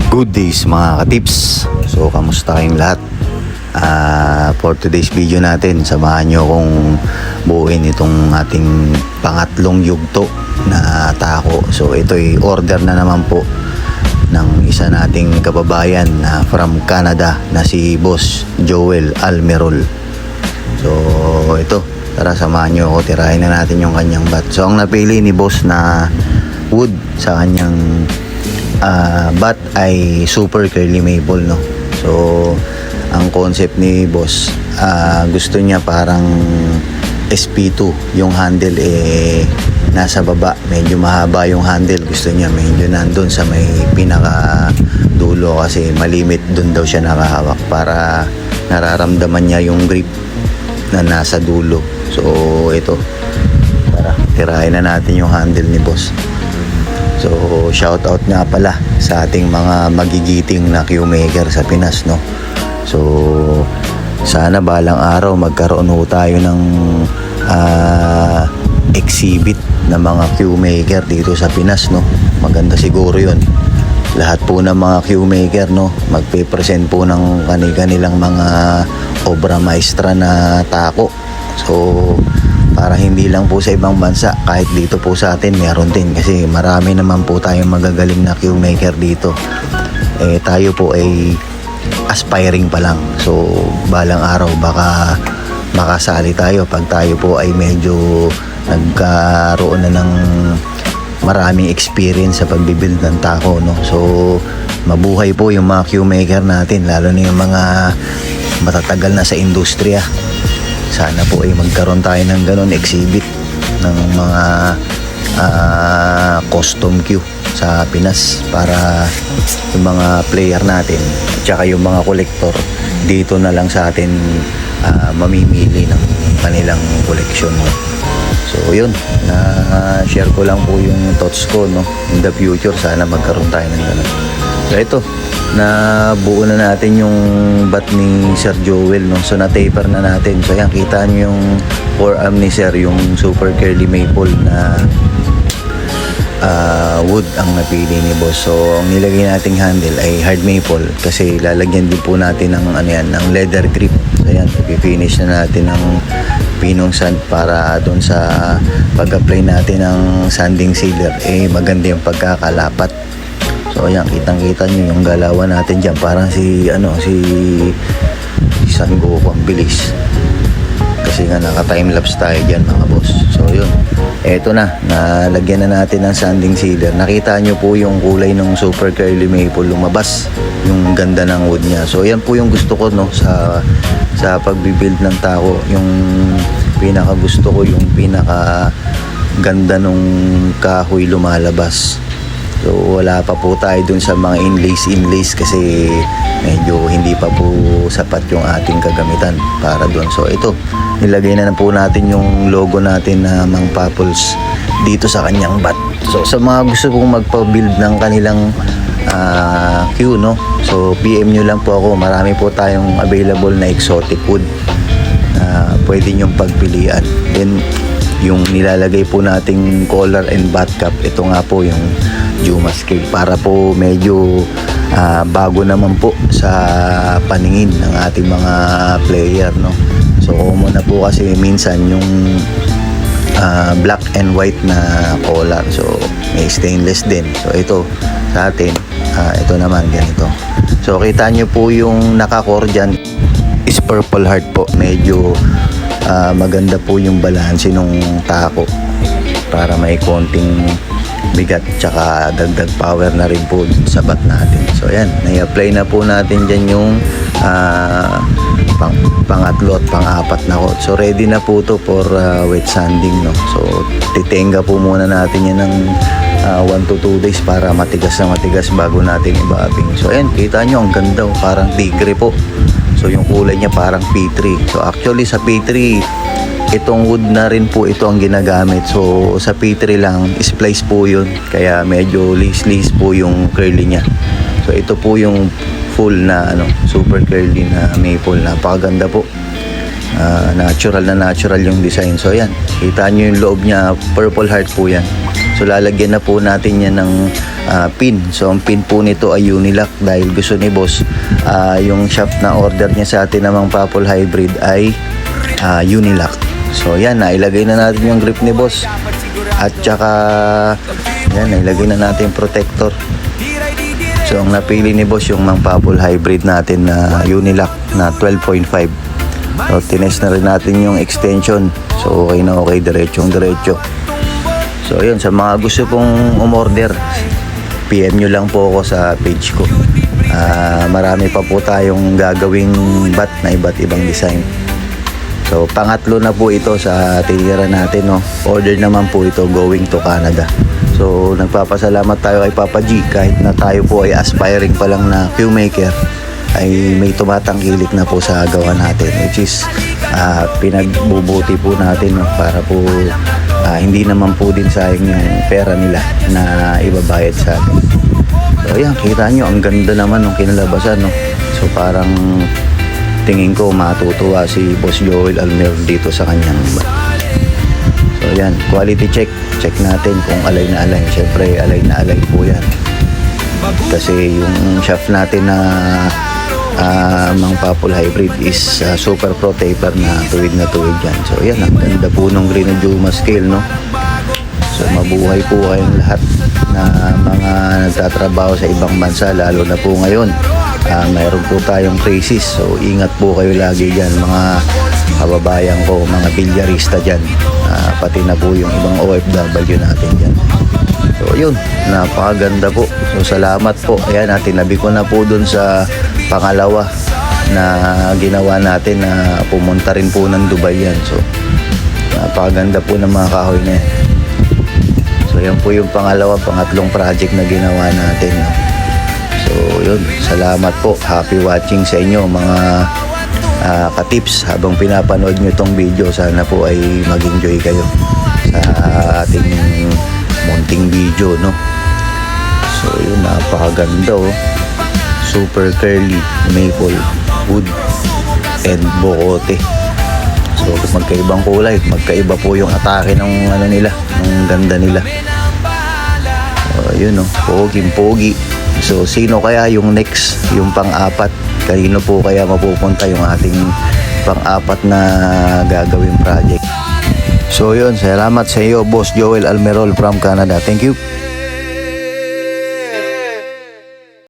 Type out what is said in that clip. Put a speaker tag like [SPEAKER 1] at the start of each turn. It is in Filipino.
[SPEAKER 1] Good days mga katips. So kamusta kayong lahat? For today's video natin, samahan nyo kung buuin itong ating pangatlong yugto na tako. So ito'y order na naman po ng isa nating kababayan na from Canada na si Boss Joel Almerol. So ito, tara samahan nyo ako, tirahin na natin yung kanyang bat. So ang napili ni Boss na wood sa kanyang bat ay super curly maple, no? So ang concept ni Boss, gusto niya parang SP2 yung handle, nasa baba, medyo mahaba yung handle. Gusto niya medyo nandun sa may pinaka dulo kasi malimit dun daw siya nakahawak para nararamdaman niya yung grip na nasa dulo. So ito, tara tirahin na natin yung handle ni Boss. So shout out nga pala sa ating mga magigiting na Q-maker sa Pinas, no? So sana balang araw magkaroon ho tayo ng exhibit na mga Q-maker dito sa Pinas, no? Maganda siguro yun. Lahat po ng mga Q-maker, no, magpe-present po ng kanilang mga obra maestra na tako. So para hindi lang po sa ibang bansa, kahit dito po sa atin meron din, kasi marami naman po tayong magagaling na Q-maker dito. Tayo po ay aspiring pa lang. So balang araw baka makasali tayo pag tayo po ay medyo nagkaroon na ng maraming experience sa pagbibuild ng tako, no? So mabuhay po yung mga Q-maker natin, lalo na yung mga matatagal na sa industriya. Sana po ay magkaroon tayo ng ganon exhibit ng mga custom Q sa Pinas, para yung mga player natin at saka yung mga collector dito na lang sa atin mamimili ng kanilang collection, no? So yun, na-share ko lang po yung thoughts ko, no? In the future sana magkaroon tayo ng ganon. So ito, nabuo na natin yung bat ni Sir Joel, no? So na-taper na natin. So yan, kita nyo yung forearm ni Sir, yung super curly maple na wood ang napili ni Boss. So ang nilagay nating handle ay hard maple, kasi lalagyan din po natin ng ng leather grip. So yan, i-finish na natin ng pinong sand para doon sa pag-apply natin ng sanding sealer, maganda yung pagkakalapat. So ayan, kitang-kita nyo yung galawan natin dyan, parang si San Goku, ang bilis. Kasi nga naka-timelapse tayo dyan mga boss. So yun, eto na, nalagyan na natin ng sanding sealer. Nakita nyo po yung kulay ng super curly maple, lumabas yung ganda ng wood niya. So yan po yung gusto ko, no, sa pagbibuild ng tako. Yung pinaka gusto ko, yung pinaka ganda nung kahoy lumalabas. So wala pa po tayo dun sa mga inlays kasi medyo hindi pa po sapat yung ating kagamitan para dun. So ito, nilagay na po natin yung logo natin na Mang Papuls dito sa kanyang bat. So sa mga gusto kong magpa-build ng kanilang Q, no, so PM nyo lang po ako. Marami po tayong available na exotic wood na pwede nyong pagpilian. Then yung nilalagay po nating collar and bat cap, ito nga po yung Juma scale, para po medyo bago naman po sa paningin ng ating mga player, no. So common na po kasi minsan yung black and white na collar, so may stainless din. So ito sa atin, ito naman ganito. So kita nyo po yung naka-core dyan is Purple Heart po. Medyo maganda po yung balanse nung tako para may konting bigat tsaka dagdag power na rin po sa bat natin. So ayan, nai-apply na po natin dyan yung pangatlo at pang-apat na coat. So ready na po to for wet sanding, no. So titenga po muna natin yan ng 1 to 2 days para matigas na matigas bago natin ibabing. So ayan, kita nyo ang ganda, parang tigre po. So yung kulay niya parang P3. So actually sa P3, itong wood na rin po ito ang ginagamit. So sa P3 lang, splice po yun, kaya medyo lace po yung curly niya. So ito po yung full na super curly na maple. Napakaganda po. Natural yung design. So yan, kita nyo yung loob niya, Purple Heart po yan. So lalagyan na po natin yan ng pin. So ang pin po nito ay Unilock dahil gusto ni boss yung shaft na order niya sa atin namang Papol Hybrid ay Unilock. So yan, nailagay na natin yung grip ni boss at saka yan, nailagay na natin yung protector. So ang napili ni boss yung mang Papol Hybrid natin na Unilock na 12.5. So tinest na rin natin yung extension. So okay na okay, diretso. So yun, sa mga gusto pong umorder, PM nyo lang po ako sa page ko. Marami pa po tayong gagawing bat na iba't ibang design. So pangatlo na po ito sa tinira natin, no? Order naman po ito going to Canada. So nagpapasalamat tayo kay Papa G, kahit na tayo po ay aspiring pa lang na queue maker, ay may tumatangkilik na po sa gawa natin, which is pinagbubuti po natin, no? Para po hindi naman po din sayang yung pera nila na ibabayad sa atin. So ayan, kita nyo, ang ganda naman ng kinalabasan, no? So parang tingin ko matutuwa si Boss Joel Almer dito sa kanyang bat. So yan, quality check natin kung alay na alay. Syempre alay na alay po yan, kasi yung shaft natin na mang Papol Hybrid is super pro taper na tuwid yan. So yan, ang ganda po ng Grenadier scale, no? So mabuhay po kayong lahat na mga nagtatrabaho sa ibang bansa, lalo na po ngayon. Mayroon po tayong crisis, so ingat po kayo lagi dyan, mga kababayan ko, mga bilyarista dyan, pati na po yung ibang OFW natin dyan. So yun, napakaganda po. So salamat po. Ayan, tinabi ko na po dun sa pangalawa na ginawa natin, na pumunta rin po ng Dubai yan. So napakaganda po ng mga kahoy na yan. So yan po yung pangatlong project na ginawa natin, no? So yun, salamat po. Happy watching sa inyo mga katips habang pinapanood nyo itong video. Sana po ay mag-enjoy kayo sa ating munting video, no? So yun, napakaganda, oh. Super curly maple wood and bokote. So magkaibang kulay, magkaiba po yung atake ng nila, ng ganda nila. So yun, oh, pogi. So sino kaya yung next, yung pang-apat? Kanino po kaya mapupunta yung ating pang-apat na gagawing project? So yun, salamat sa iyo, Boss Joel Almerol from Canada. Thank you.